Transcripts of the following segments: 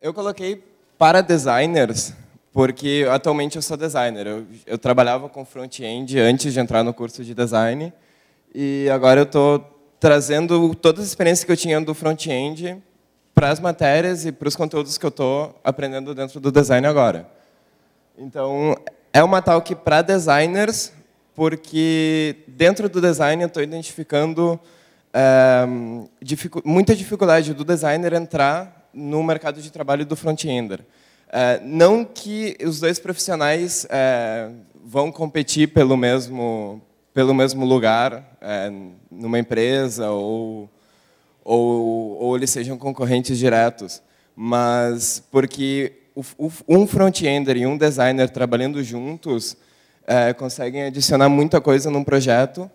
Eu coloquei para designers, porque atualmente eu sou designer. Eu trabalhava com front-end antes de entrar no curso de design, e agora eu estou trazendo todas as experiências que eu tinha do front-end para as matérias e para os conteúdos que eu estou aprendendo dentro do design agora. Então, é uma talk para designers, porque dentro do design eu estou identificando muita dificuldade do designer entrar no mercado de trabalho do front-ender. Não que os dois profissionais vão competir pelo mesmo lugar numa empresa ou eles sejam concorrentes diretos, mas porque um front-ender e um designer trabalhando juntos conseguem adicionar muita coisa num projeto,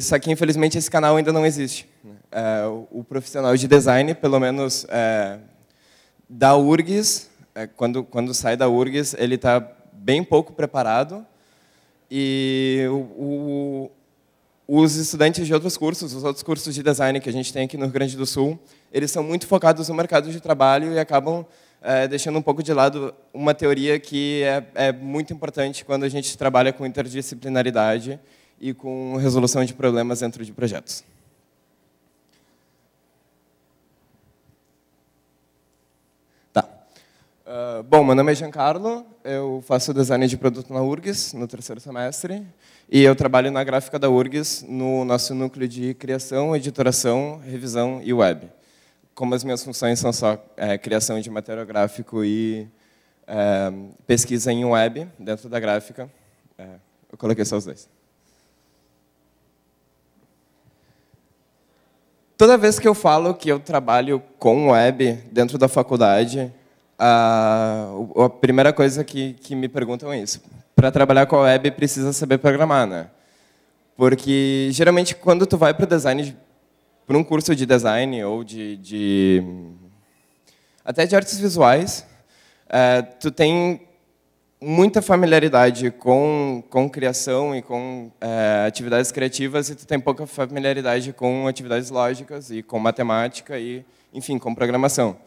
só que, infelizmente, esse canal ainda não existe. O profissional de design, pelo menos da URGS, quando sai da URGS, ele está bem pouco preparado, e os estudantes de outros cursos, os outros cursos de design que a gente tem aqui no Rio Grande do Sul, eles são muito focados no mercado de trabalho e acabam deixando um pouco de lado uma teoria que é muito importante quando a gente trabalha com interdisciplinaridade e com resolução de problemas dentro de projetos. Tá. Bom, meu nome é Giancarlo, eu faço design de produto na URGS, no 3º semestre, e eu trabalho na gráfica da URGS, no nosso núcleo de criação, editoração, revisão e web. Como as minhas funções são só criação de material gráfico e pesquisa em web, dentro da gráfica, eu coloquei só os dois. Toda vez que eu falo que eu trabalho com web dentro da faculdade, a primeira coisa que me perguntam é isso. Para trabalhar com a web, precisa saber programar, né? Porque, geralmente, quando tu vai para o design, para um curso de design ou até de artes visuais, tu tem muita familiaridade com criação e com atividades criativas, e tu tem pouca familiaridade com atividades lógicas e com matemática e, enfim, com programação.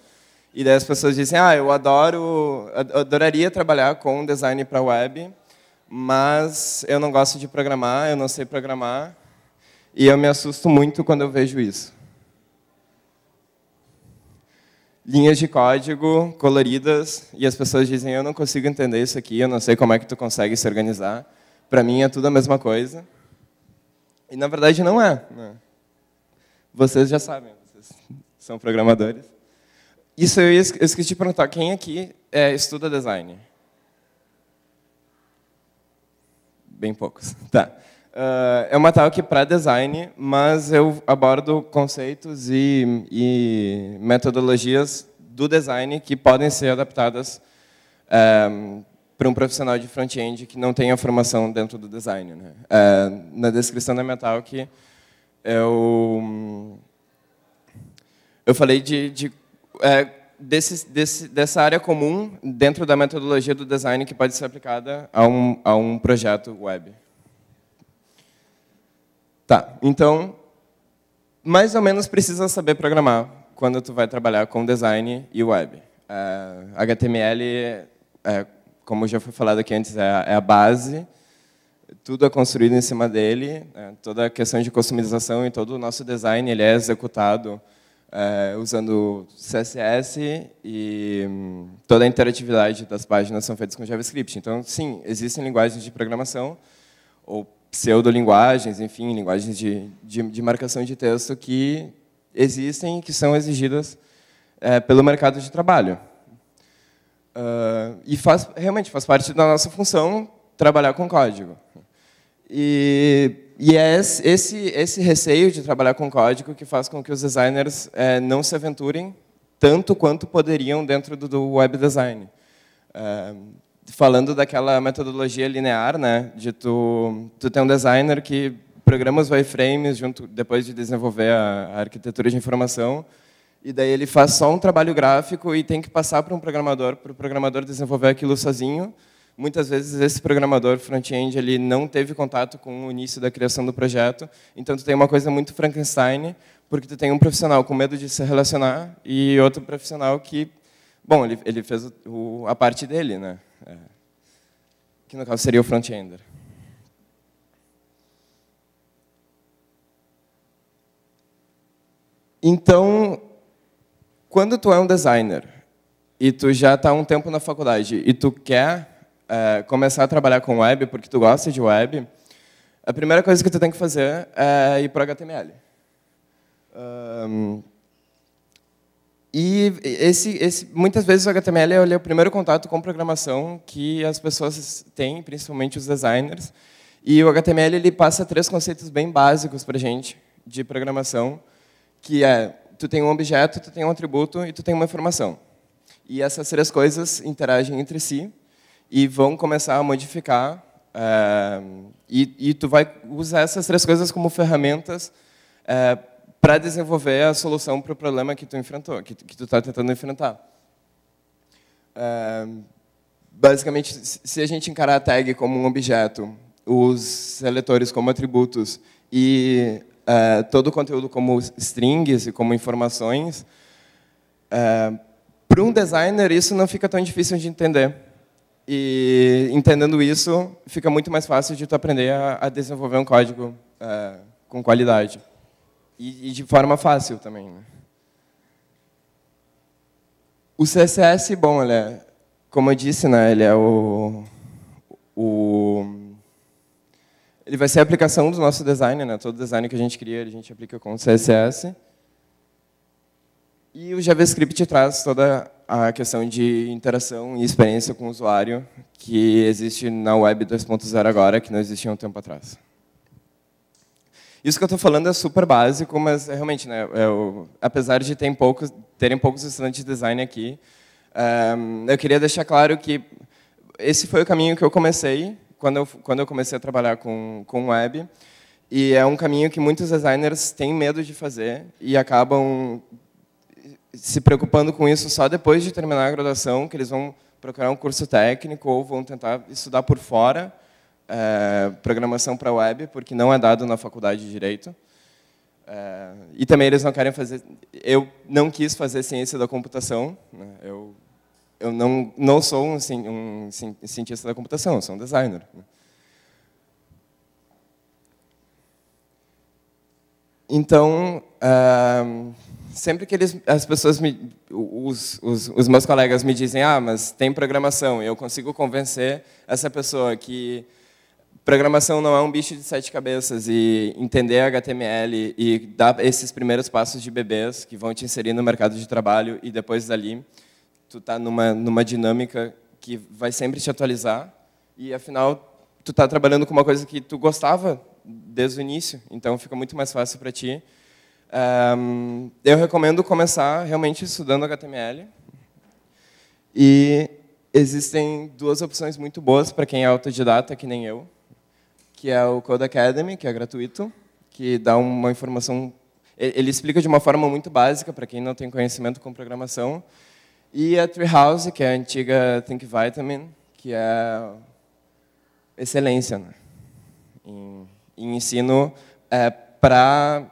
E daí as pessoas dizem, eu adoraria trabalhar com design para web, mas eu não gosto de programar, eu não sei programar, e eu me assusto muito quando eu vejo isso. Linhas de código coloridas, e as pessoas dizem, eu não consigo entender isso aqui, eu não sei como é que tu consegue se organizar. Para mim é tudo a mesma coisa. E, na verdade, não é. Vocês já sabem, vocês são programadores. Isso eu esqueci de perguntar, quem aqui estuda design? Bem poucos. Tá. É uma talk para design, mas eu abordo conceitos e metodologias do design que podem ser adaptadas para um profissional de front-end que não tenha formação dentro do design, né? Na descrição da minha talk, eu falei dessa área comum dentro da metodologia do design que pode ser aplicada a um projeto web. Tá, então, mais ou menos precisa saber programar quando tu vai trabalhar com design e web. HTML, como já foi falado aqui antes, é a base, tudo é construído em cima dele, toda a questão de customização e todo o nosso design ele é executado usando CSS e toda a interatividade das páginas são feitas com JavaScript. Então, sim, existem linguagens de programação, ou pseudolinguagens, enfim, linguagens de marcação de texto que existem e que são exigidas pelo mercado de trabalho. E realmente faz parte da nossa função trabalhar com código. E é esse receio de trabalhar com código que faz com que os designers não se aventurem tanto quanto poderiam dentro do web design. Falando daquela metodologia linear, né, de tu ter um designer que programa os wireframes depois de desenvolver a arquitetura de informação, e daí ele faz só um trabalho gráfico e tem que passar para o programador desenvolver aquilo sozinho, Muitas vezes esse programador front-end ele não teve contato com o início da criação do projeto, então tu tem uma coisa muito Frankenstein, porque tu tem um profissional com medo de se relacionar e outro profissional que, bom, ele fez a parte dele, né? Que no caso seria o front-ender. Então, quando tu é um designer e tu já está há um tempo na faculdade e tu quer começar a trabalhar com web porque tu gosta de web, a primeira coisa que tu tem que fazer é ir para o HTML. Muitas vezes o HTML é o primeiro contato com programação que as pessoas têm, principalmente os designers. E o HTML ele passa 3 conceitos bem básicos para a gente de programação, que é, tu tem um objeto, tu tem um atributo e tu tem uma informação. E essas 3 coisas interagem entre si e vão começar a modificar, e tu vai usar essas 3 coisas como ferramentas para desenvolver a solução para o problema que tu enfrentou, que tu está tentando enfrentar. Basicamente, se a gente encarar a tag como um objeto, os seletores como atributos e todo o conteúdo como strings e como informações, para um designer isso não fica tão difícil de entender. E entendendo isso, fica muito mais fácil de tu aprender a desenvolver um código com qualidade. E de forma fácil também. Né? O CSS, bom, como eu disse, né, ele é ele vai ser a aplicação do nosso design, né? Todo design que a gente cria, a gente aplica com o CSS. E o JavaScript traz toda a questão de interação e experiência com o usuário que existe na Web 2.0 agora, que não existia um tempo atrás. Isso que eu estou falando é super básico, mas realmente, né, apesar de terem poucos estudantes de design aqui, eu queria deixar claro que esse foi o caminho que eu comecei quando eu comecei a trabalhar com web, e é um caminho que muitos designers têm medo de fazer e acabam se preocupando com isso só depois de terminar a graduação, que eles vão procurar um curso técnico ou vão tentar estudar por fora programação para web, porque não é dado na faculdade de Direito. E também eles não querem fazer... Eu não quis fazer ciência da computação. Né? Eu não sou um cientista da computação, eu sou um designer. Né? Então, sempre que as pessoas, os meus colegas me dizem, mas tem programação, e eu consigo convencer essa pessoa que programação não é um bicho de 7 cabeças e entender HTML e dar esses primeiros passos de bebês que vão te inserir no mercado de trabalho e depois dali tu tá numa dinâmica que vai sempre te atualizar e afinal tu tá trabalhando com uma coisa que tu gostava desde o início, então fica muito mais fácil para ti. Eu recomendo começar realmente estudando HTML e existem 2 opções muito boas para quem é autodidata, que nem eu, que é o Codecademy, que é gratuito, que dá uma informação... Ele explica de uma forma muito básica para quem não tem conhecimento com programação. E a Treehouse, que é a antiga ThinkVitamin, que é excelência, né? em ensino para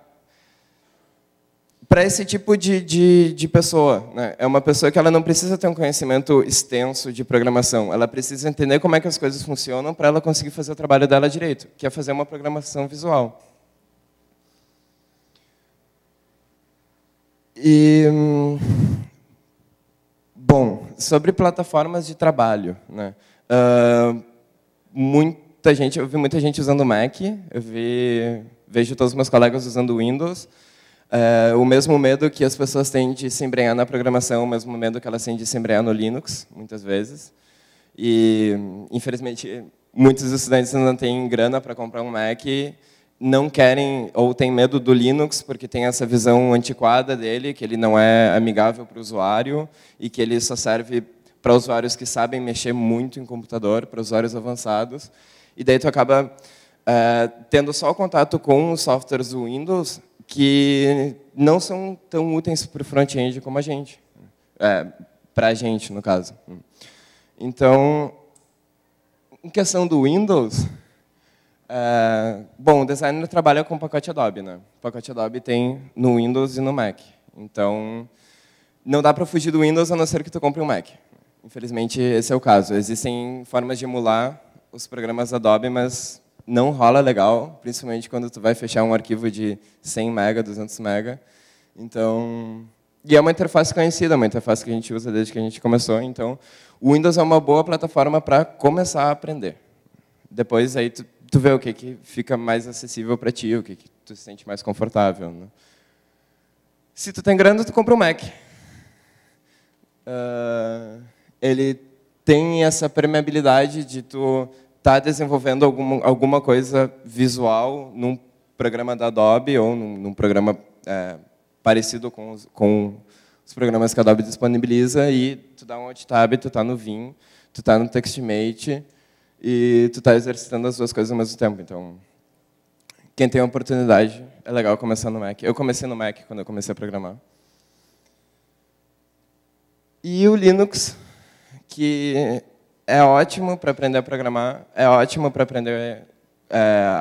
esse tipo de pessoa. Né? É uma pessoa que ela não precisa ter um conhecimento extenso de programação. Ela precisa entender como é que as coisas funcionam para ela conseguir fazer o trabalho dela direito, que é fazer uma programação visual. Bom, sobre plataformas de trabalho. Né? Eu vi muita gente usando Mac, vejo todos os meus colegas usando Windows. O mesmo medo que as pessoas têm de se embrenhar na programação, o mesmo medo que elas têm de se embrenhar no Linux, muitas vezes. E, infelizmente, muitos estudantes não têm grana para comprar um Mac, não querem ou têm medo do Linux, porque tem essa visão antiquada dele, que ele não é amigável para o usuário e que ele só serve para usuários que sabem mexer muito em computador, para usuários avançados. E daí tu acaba tendo só o contato com os softwares do Windows, que não são tão úteis para o front-end como a gente. Para a gente, no caso. Então, em questão do Windows, bom, o designer trabalha com o pacote Adobe, né? O pacote Adobe tem no Windows e no Mac. Então, não dá para fugir do Windows a não ser que tu compre um Mac. Infelizmente, esse é o caso. Existem formas de emular os programas Adobe, mas não rola legal, principalmente quando tu vai fechar um arquivo de 100 MB, 200 MB. Então, e é uma interface conhecida, uma interface que a gente usa desde que a gente começou. Então, o Windows é uma boa plataforma para começar a aprender. Depois, aí tu vê o que fica mais acessível para ti, o que tu se sente mais confortável, né? Se tu tem grana, tu compra um Mac. Ele tem essa permeabilidade de tu estar desenvolvendo alguma coisa visual num programa da Adobe ou num programa parecido com os programas que a Adobe disponibiliza, e tu dá um Alt-Tab, tu está no Vim, tu está no TextMate e tu está exercitando as duas coisas ao mesmo tempo. Então, quem tem a oportunidade, é legal começar no Mac. Eu comecei no Mac quando eu comecei a programar. E o Linux, que é ótimo para aprender a programar, é ótimo para aprender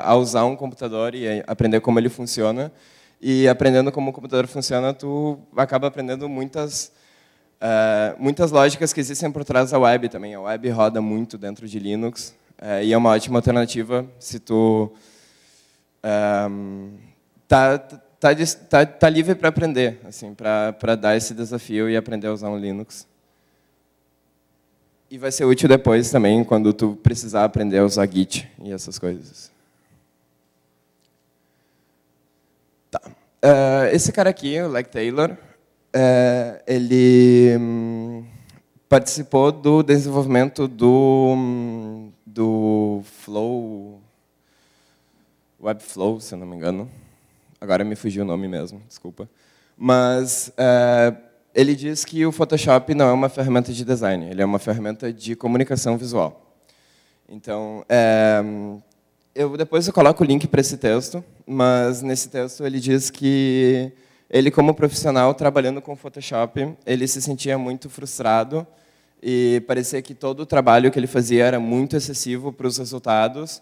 a usar um computador e aprender como ele funciona. E aprendendo como o computador funciona, tu acaba aprendendo muitas lógicas que existem por trás da web também. A web roda muito dentro de Linux, e é uma ótima alternativa se tu tá livre para aprender, assim, para dar esse desafio e aprender a usar um Linux. E vai ser útil depois também, quando tu precisar aprender a usar Git e essas coisas. Tá. Esse cara aqui, o Leg Taylor, ele participou do desenvolvimento do Flow, Webflow, se eu não me engano. Agora me fugiu o nome mesmo, desculpa. Mas ele diz que o Photoshop não é uma ferramenta de design, ele é uma ferramenta de comunicação visual. Então, depois eu coloco o link para esse texto, mas nesse texto ele diz que ele, como profissional trabalhando com Photoshop, ele se sentia muito frustrado e parecia que todo o trabalho que ele fazia era muito excessivo para os resultados.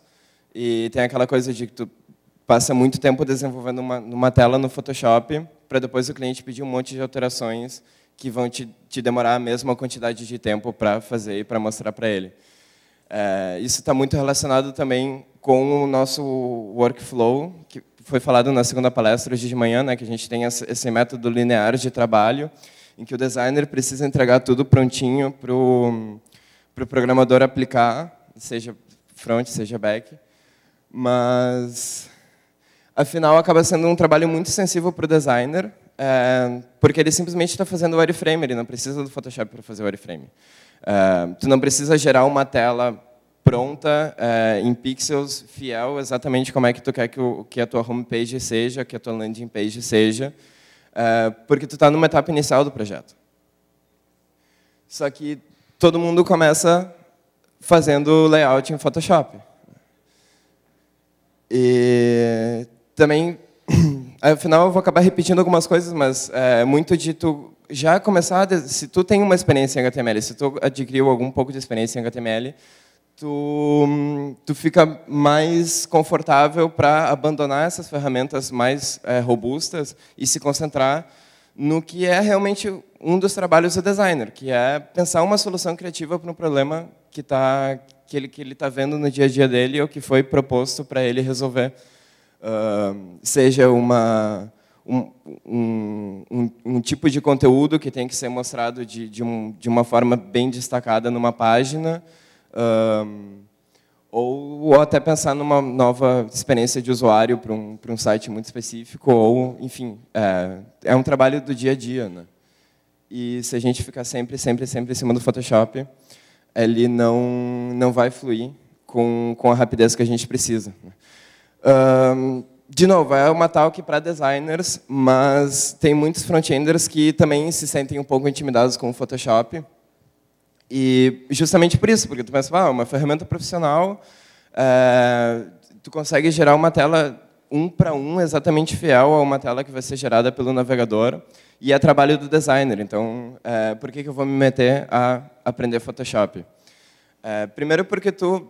E tem aquela coisa de que tu passa muito tempo desenvolvendo uma tela no Photoshop para depois o cliente pedir um monte de alterações que vão te demorar a mesma quantidade de tempo para fazer e para mostrar para ele. Isso está muito relacionado também com o nosso workflow, que foi falado na segunda palestra hoje de manhã, né, que a gente tem esse método linear de trabalho, em que o designer precisa entregar tudo prontinho para o programador aplicar, seja front, seja back. Mas, afinal, acaba sendo um trabalho muito sensível para o designer, porque ele simplesmente está fazendo o wireframe, ele não precisa do Photoshop para fazer o wireframe. Tu não precisa gerar uma tela pronta, em pixels, fiel, exatamente como é que tu quer que a tua homepage seja, que a tua landing page seja, porque tu está numa etapa inicial do projeto. Só que todo mundo começa fazendo layout em Photoshop. E também, afinal, eu vou acabar repetindo algumas coisas, mas muito de tu já começar, se tu tem uma experiência em HTML, se tu adquiriu algum pouco de experiência em HTML, tu fica mais confortável para abandonar essas ferramentas mais robustas e se concentrar no que é realmente um dos trabalhos do designer, que é pensar uma solução criativa para um problema que ele está vendo no dia a dia dele ou que foi proposto para ele resolver. Seja um tipo de conteúdo que tem que ser mostrado de uma forma bem destacada numa página, ou até pensar numa nova experiência de usuário para um site muito específico, ou, enfim, é um trabalho do dia a dia, né? E se a gente ficar sempre em cima do Photoshop, ele não vai fluir com a rapidez que a gente precisa. De novo, é uma talk para designers, mas tem muitos front-enders que também se sentem um pouco intimidados com o Photoshop. E justamente por isso, porque tu pensa, uma ferramenta profissional, tu consegue gerar uma tela 1 para 1 exatamente fiel a uma tela que vai ser gerada pelo navegador, e é trabalho do designer. Então, por que eu vou me meter a aprender Photoshop? Primeiro porque tu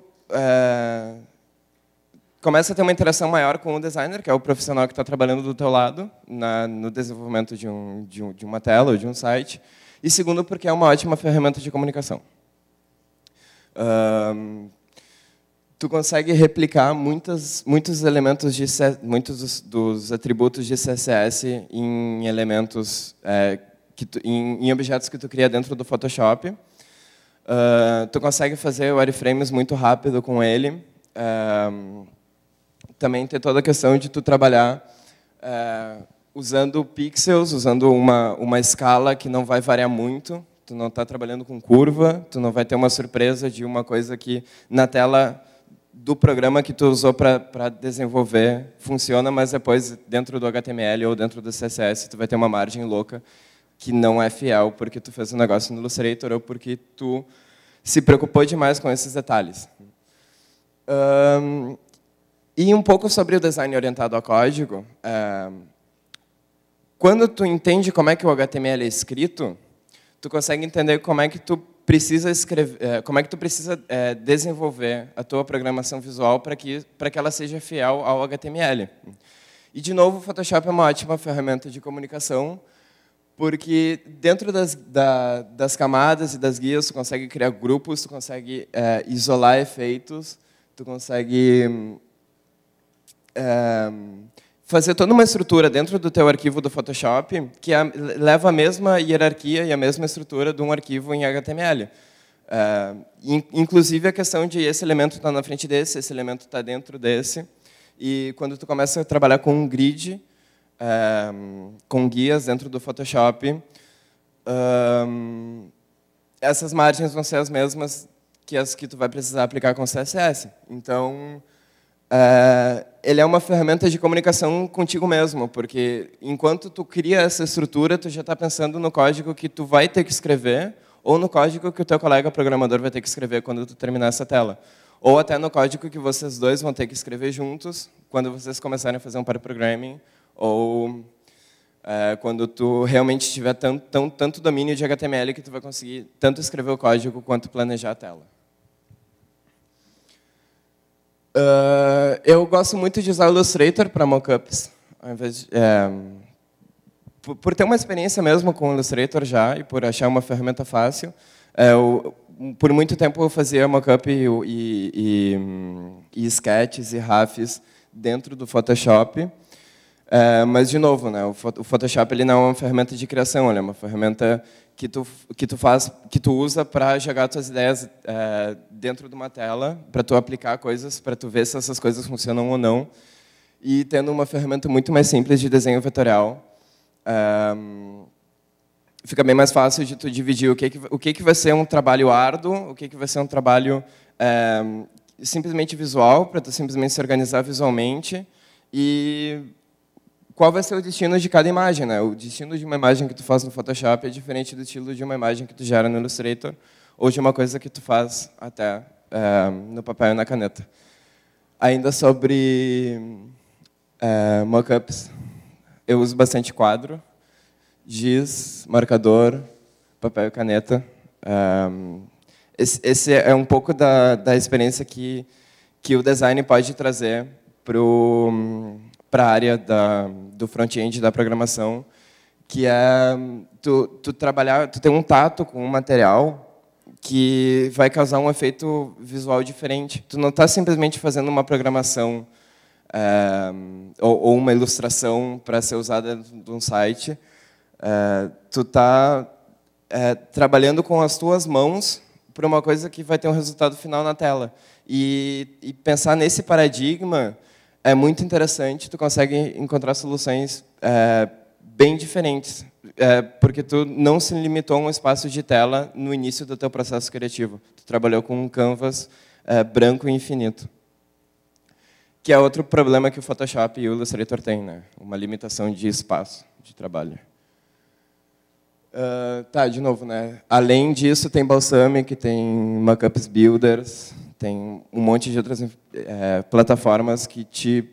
começa a ter uma interação maior com o designer, que é o profissional que está trabalhando do teu lado, no desenvolvimento de uma tela ou de um site. E segundo, porque é uma ótima ferramenta de comunicação. Tu consegue replicar muitos elementos muitos dos atributos de CSS em elementos em objetos que tu cria dentro do Photoshop. Tu consegue fazer wireframes muito rápido com ele. Também tem toda a questão de tu trabalhar usando pixels, usando uma escala que não vai variar muito. Tu não está trabalhando com curva, tu não vai ter uma surpresa de uma coisa que na tela do programa que tu usou para desenvolver funciona, mas depois dentro do HTML ou dentro do CSS tu vai ter uma margem louca que não é fiel porque tu fez um negócio no Illustrator ou porque tu se preocupou demais com esses detalhes. E um pouco sobre o design orientado a código. Quando tu entende como é que o HTML é escrito, tu consegue entender como é que tu precisa escrever, como é que tu precisa desenvolver a tua programação visual para que ela seja fiel ao HTML. E de novo, o Photoshop é uma ótima ferramenta de comunicação, porque dentro das camadas e das guias tu consegue criar grupos, tu consegue isolar efeitos, tu consegue fazer toda uma estrutura dentro do teu arquivo do Photoshop que leva a mesma hierarquia e a mesma estrutura de um arquivo em HTML. Inclusive a questão de esse elemento está na frente desse, esse elemento está dentro desse. E quando tu começa a trabalhar com um grid, com guias dentro do Photoshop, essas margens vão ser as mesmas que as que tu vai precisar aplicar com CSS. Então, ele é uma ferramenta de comunicação contigo mesmo, porque enquanto tu cria essa estrutura, tu já está pensando no código que tu vai ter que escrever ou no código que o teu colega programador vai ter que escrever quando tu terminar essa tela. Ou até no código que vocês dois vão ter que escrever juntos quando vocês começarem a fazer um pair programming ou quando tu realmente tiver tanto domínio de HTML que tu vai conseguir tanto escrever o código quanto planejar a tela. Eu gosto muito de usar o Illustrator para mockups, ao invés de, por ter uma experiência mesmo com o Illustrator já e por achar uma ferramenta fácil. Por muito tempo eu fazia mockup e sketches e RAFs dentro do Photoshop, mas de novo, né, o Photoshop ele não é uma ferramenta de criação, ele é uma ferramenta que tu usa para jogar tuas ideias dentro de uma tela, para tu aplicar coisas, para tu ver se essas coisas funcionam ou não. E tendo uma ferramenta muito mais simples de desenho vetorial, fica bem mais fácil de tu dividir o que vai ser um trabalho árduo, o que vai ser um trabalho simplesmente visual, para tu simplesmente se organizar visualmente, e qual vai ser o destino de cada imagem, né? O destino de uma imagem que tu faz no Photoshop é diferente do estilo de uma imagem que tu gera no Illustrator ou de uma coisa que tu faz até no papel e na caneta. Ainda sobre mockups, eu uso bastante quadro, giz, marcador, papel e caneta. Esse é um pouco da experiência que o design pode trazer para a área do front-end da programação, que é tu ter um tato com um material que vai causar um efeito visual diferente. Tu não está simplesmente fazendo uma programação ou uma ilustração para ser usada dentro de um site. Tu está trabalhando com as tuas mãos para uma coisa que vai ter um resultado final na tela. E pensar nesse paradigma é muito interessante, tu consegue encontrar soluções bem diferentes, porque tu não se limitou a um espaço de tela no início do teu processo criativo. Tu trabalhou com um canvas branco e infinito, que é outro problema que o Photoshop e o Illustrator têm, né? Uma limitação de espaço de trabalho. De novo, né? Além disso, tem Balsamiq, tem Mockups Builders, tem um monte de outras plataformas que te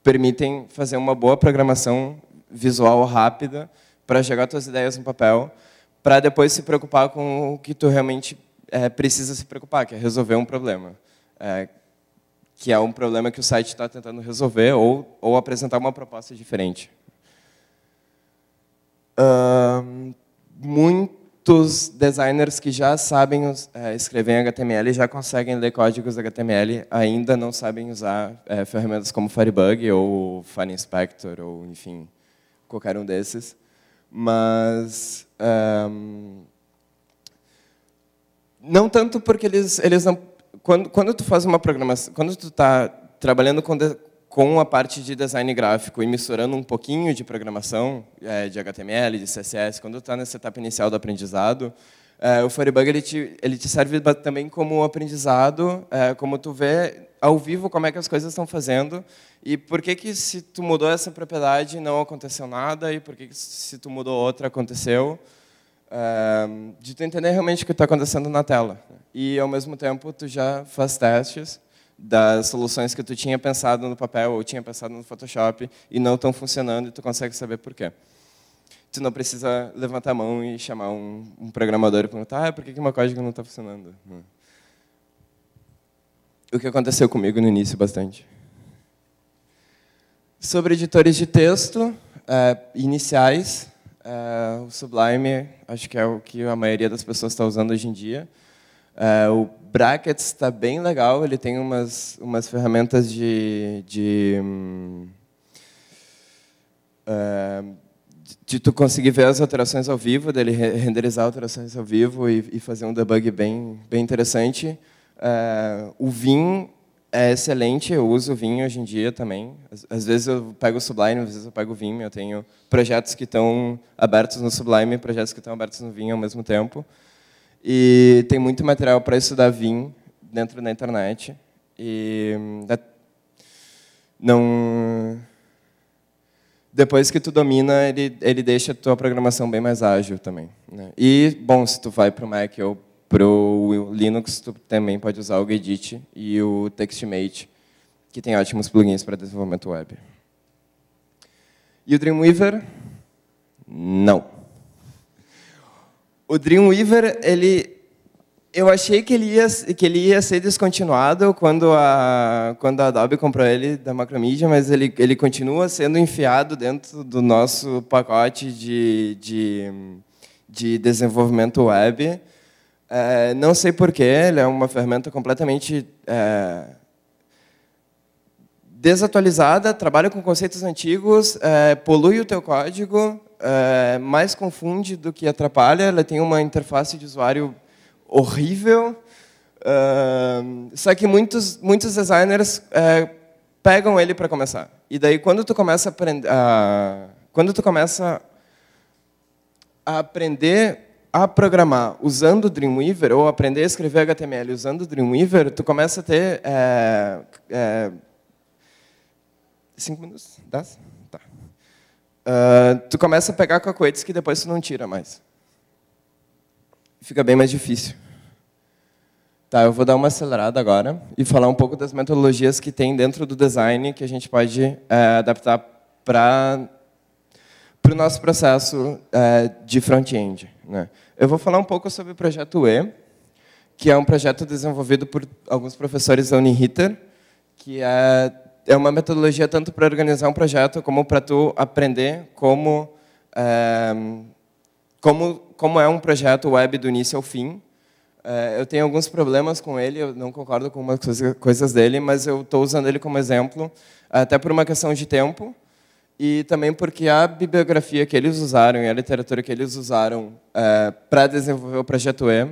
permitem fazer uma boa programação visual rápida para jogar suas ideias no papel, para depois se preocupar com o que tu realmente precisa se preocupar, que é resolver um problema. que é um problema que o site está tentando resolver ou apresentar uma proposta diferente. Muitos designers que já sabem escrever em HTML já conseguem ler códigos HTML, ainda não sabem usar ferramentas como Firebug ou File Inspector ou, enfim, qualquer um desses. Mas não tanto porque eles não... Quando tu faz uma programação, quando tu está trabalhando com a parte de design gráfico e misturando um pouquinho de programação, de HTML, de CSS, quando tu está nessa etapa inicial do aprendizado, o Firebug ele te serve também como aprendizado, como tu vê ao vivo como é que as coisas estão fazendo e por que se tu mudou essa propriedade não aconteceu nada e por que se tu mudou outra aconteceu. De tu entender realmente o que está acontecendo na tela. E, ao mesmo tempo, tu já faz testes das soluções que tu tinha pensado no papel ou tinha pensado no Photoshop e não estão funcionando e tu consegue saber por quê. Tu não precisa levantar a mão e chamar um programador e perguntar por que o meu código não está funcionando. O que aconteceu comigo no início bastante. Sobre editores de texto iniciais, o Sublime, acho que é o que a maioria das pessoas está usando hoje em dia. O Brackets está bem legal, ele tem umas ferramentas de tu conseguir ver as alterações ao vivo, dele renderizar alterações ao vivo e fazer um debug bem interessante. O Vim é excelente, eu uso o Vim hoje em dia também. Às vezes eu pego o Sublime, às vezes eu pego o Vim. Eu tenho projetos que estão abertos no Sublime e projetos que estão abertos no Vim ao mesmo tempo. E tem muito material para estudar Vim dentro da internet. E depois que tu domina, ele deixa a tua programação bem mais ágil também, né? E, bom, se tu vai para o Mac ou para o Linux, tu também pode usar o Gedit e o TextMate, que tem ótimos plugins para desenvolvimento web. E o Dreamweaver? Não. O Dreamweaver, eu achei que ele ia ser descontinuado quando a Adobe comprou ele da Macromedia, mas ele continua sendo enfiado dentro do nosso pacote de desenvolvimento web. Não sei porquê, ele é uma ferramenta completamente desatualizada, trabalha com conceitos antigos, polui o teu código, mais confunde do que atrapalha. Ela tem uma interface de usuário horrível. Só que muitos designers pegam ele para começar. E daí, quando tu começa a aprender a programar usando o Dreamweaver, ou aprender a escrever HTML usando o Dreamweaver, tu começa a ter 5 minutos? 10? Tá. Tu começa a pegar cacoetes que depois tu não tira mais. Fica bem mais difícil. Tá, eu vou dar uma acelerada agora e falar um pouco das metodologias que tem dentro do design que a gente pode adaptar para o nosso processo de front-end, né? Eu vou falar um pouco sobre o projeto E, que é um projeto desenvolvido por alguns professores da Uniriter, que é uma metodologia tanto para organizar um projeto como para tu aprender como é um projeto web do início ao fim. Eu tenho alguns problemas com ele, eu não concordo com algumas coisas dele, mas eu estou usando ele como exemplo, até por uma questão de tempo, e também porque a bibliografia que eles usaram e a literatura que eles usaram para desenvolver o projeto E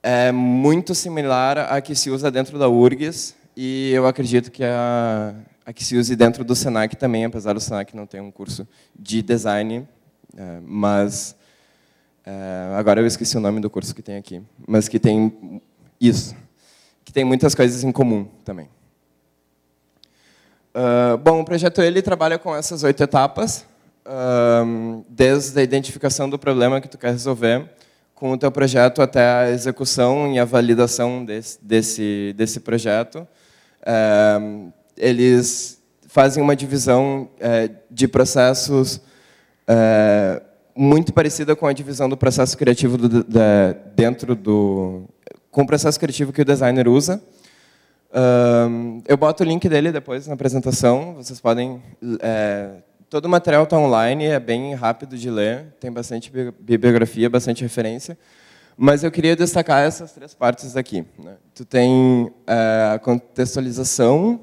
é muito similar à que se usa dentro da URGS, e eu acredito que a que se use dentro do Senac também, apesar do Senac não ter um curso de design, mas agora eu esqueci o nome do curso que tem aqui, mas que tem isso, que tem muitas coisas em comum também. Bom, o projeto ele trabalha com essas 8 etapas, desde a identificação do problema que tu quer resolver, com o teu projeto até a execução e a validação desse projeto. Eles fazem uma divisão de processos muito parecida com a divisão do processo criativo com o processo criativo que o designer usa. Eu boto o link dele depois na apresentação, vocês podem... todo o material está online, é bem rápido de ler, tem bastante bibliografia, bastante referência, mas eu queria destacar essas 3 partes aqui, né? Tu tem a contextualização,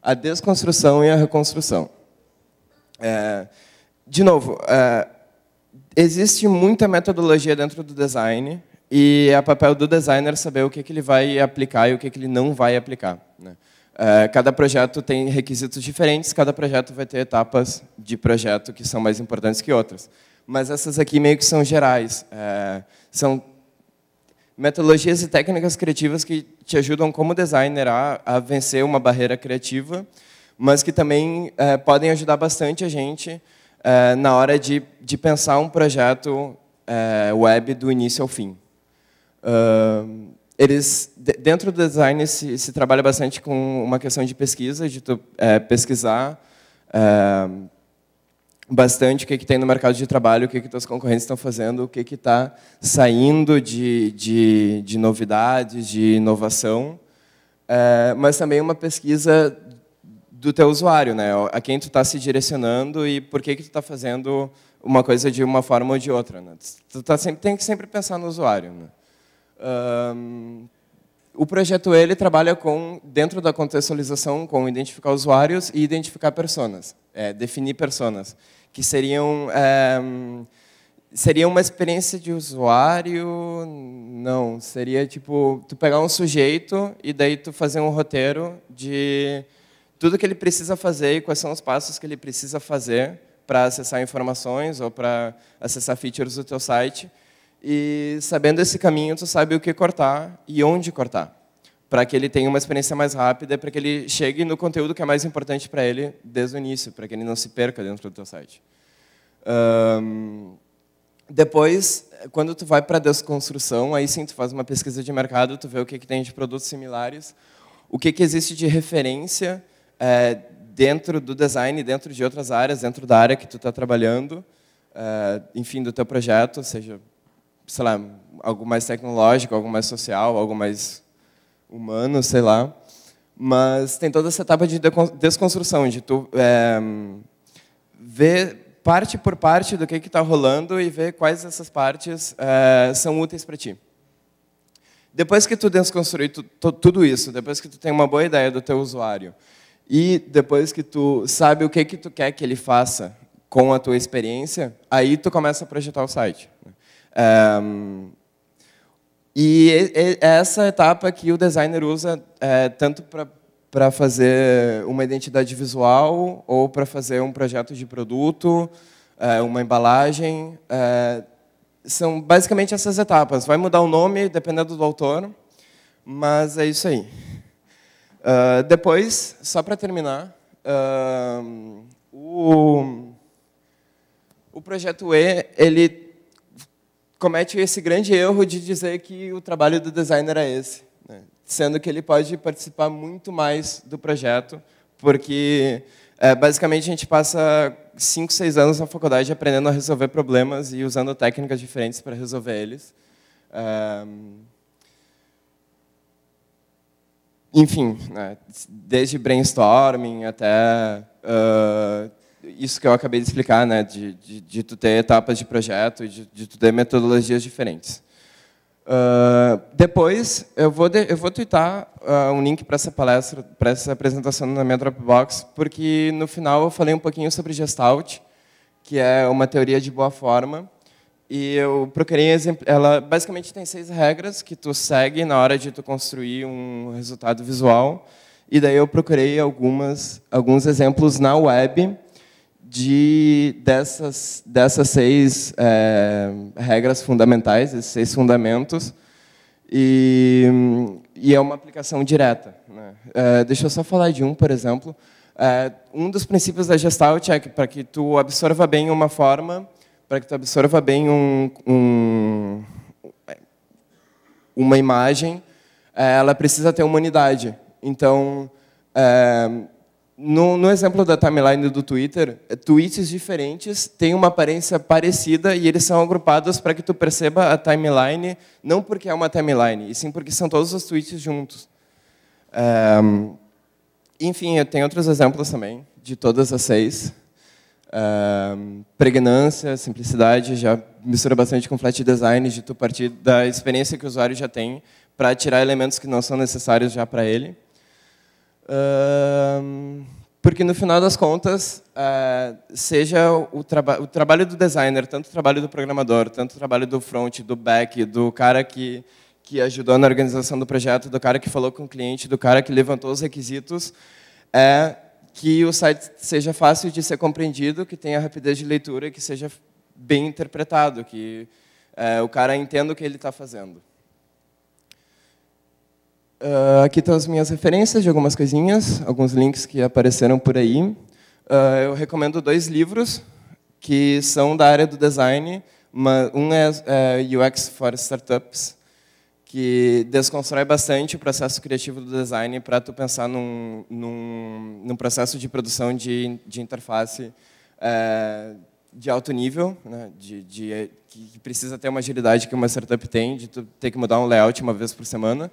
a desconstrução e a reconstrução. De novo, existe muita metodologia dentro do design e é papel do designer saber o que ele vai aplicar e o que ele não vai aplicar, né? Cada projeto tem requisitos diferentes, cada projeto vai ter etapas de projeto que são mais importantes que outras. Mas essas aqui meio que são gerais. São metodologias e técnicas criativas que te ajudam como designer a vencer uma barreira criativa, mas que também podem ajudar bastante a gente na hora de pensar um projeto web do início ao fim. Dentro do design se trabalha bastante com uma questão de pesquisa, de tu, pesquisar bastante o que tem no mercado de trabalho, o que teus concorrentes estão fazendo, o que está saindo de novidades, de inovação, mas também uma pesquisa do teu usuário, né? A quem tu está se direcionando e por que tu está fazendo uma coisa de uma forma ou de outra, né? Tem que sempre pensar no usuário, né? O projeto ele trabalha dentro da contextualização, com identificar usuários e identificar personas, definir personas, que seriam uma experiência de usuário, não, seria tipo tu pegar um sujeito e daí tu fazer um roteiro de tudo que ele precisa fazer e quais são os passos que ele precisa fazer para acessar informações ou para acessar features do teu site. E sabendo esse caminho, tu sabe o que cortar e onde cortar, para que ele tenha uma experiência mais rápida, para que ele chegue no conteúdo que é mais importante para ele desde o início, para que ele não se perca dentro do teu site. Depois, quando tu vai para a desconstrução, aí sim tu faz uma pesquisa de mercado, tu vê o que tem de produtos similares, o que existe de referência dentro do design, dentro de outras áreas, dentro da área que tu está trabalhando, enfim, do teu projeto, seja, sei lá, algo mais tecnológico, algo mais social, algo mais humano, sei lá. Mas tem toda essa etapa de desconstrução, de tu ver parte por parte do que está rolando e ver quais dessas partes são úteis para ti. Depois que tu desconstruir tudo isso, depois que tu tem uma boa ideia do teu usuário e depois que tu sabe o que tu quer que ele faça com a tua experiência, aí tu começa a projetar o site. E é essa etapa que o designer usa tanto para fazer uma identidade visual ou para fazer um projeto de produto, uma embalagem. São basicamente essas etapas. Vai mudar o nome, dependendo do autor, mas é isso aí. Depois, só para terminar, o projeto E, ele comete esse grande erro de dizer que o trabalho do designer é esse, né? Sendo que ele pode participar muito mais do projeto, porque basicamente a gente passa 5, 6 anos na faculdade aprendendo a resolver problemas e usando técnicas diferentes para resolver eles. Enfim, né, desde brainstorming até isso que eu acabei de explicar, né, de tu ter etapas de projeto, de tu ter metodologias diferentes. Depois, eu vou tweetar um link para essa palestra, para essa apresentação na minha Dropbox, porque no final eu falei um pouquinho sobre Gestalt, que é uma teoria de boa forma, e eu procurei ela basicamente tem 6 regras que tu segue na hora de tu construir um resultado visual, e daí eu procurei alguns exemplos na web dessas 6 regras fundamentais, esses 6 fundamentos, e é uma aplicação direta, né? Deixa eu só falar de um, por exemplo. Um dos princípios da Gestalt é que para que tu absorva bem uma forma, para que tu absorva bem uma imagem, ela precisa ter uma unidade. Então, no exemplo da timeline do Twitter, tweets diferentes têm uma aparência parecida e eles são agrupados para que tu perceba a timeline, não porque é uma timeline, e sim porque são todos os tweets juntos. Enfim, eu tenho outros exemplos também, de todas as 6. Pregnância, simplicidade, já mistura bastante com flat design, de tu partir da experiência que o usuário já tem para tirar elementos que não são necessários já para ele. Porque, no final das contas, seja o trabalho do designer, tanto o trabalho do programador, tanto o trabalho do front, do back, do cara que ajudou na organização do projeto, do cara que falou com o cliente, do cara que levantou os requisitos, que o site seja fácil de ser compreendido, que tenha rapidez de leitura, que seja bem interpretado, que o cara entenda o que ele está fazendo. Aqui estão as minhas referências de algumas coisinhas, alguns links que apareceram por aí. Eu recomendo 2 livros que são da área do design. Um é UX for Startups, que desconstrói bastante o processo criativo do design para tu pensar num processo de produção de interface de alto nível, né, que precisa ter uma agilidade que uma startup tem, de tu ter que mudar um layout uma vez por semana.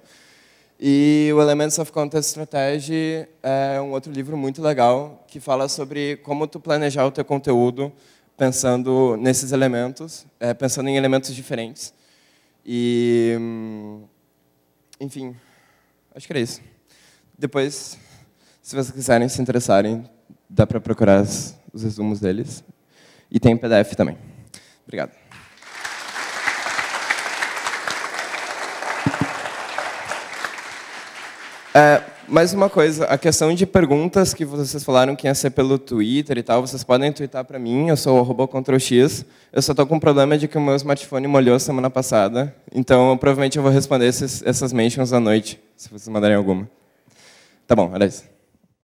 E o Elements of Content Strategy é um outro livro muito legal que fala sobre como tu planejar o teu conteúdo pensando nesses elementos, pensando em elementos diferentes. E, enfim, acho que era isso. Depois, se vocês quiserem se interessarem, dá para procurar os resumos deles. E tem PDF também. Obrigado. Mais uma coisa, a questão de perguntas que vocês falaram que ia ser pelo Twitter e tal, vocês podem twittar para mim, eu sou o @CtrlX. Eu só estou com um problema de que o meu smartphone molhou semana passada, então provavelmente eu vou responder essas mentions à noite, se vocês mandarem alguma. Tá bom, era isso.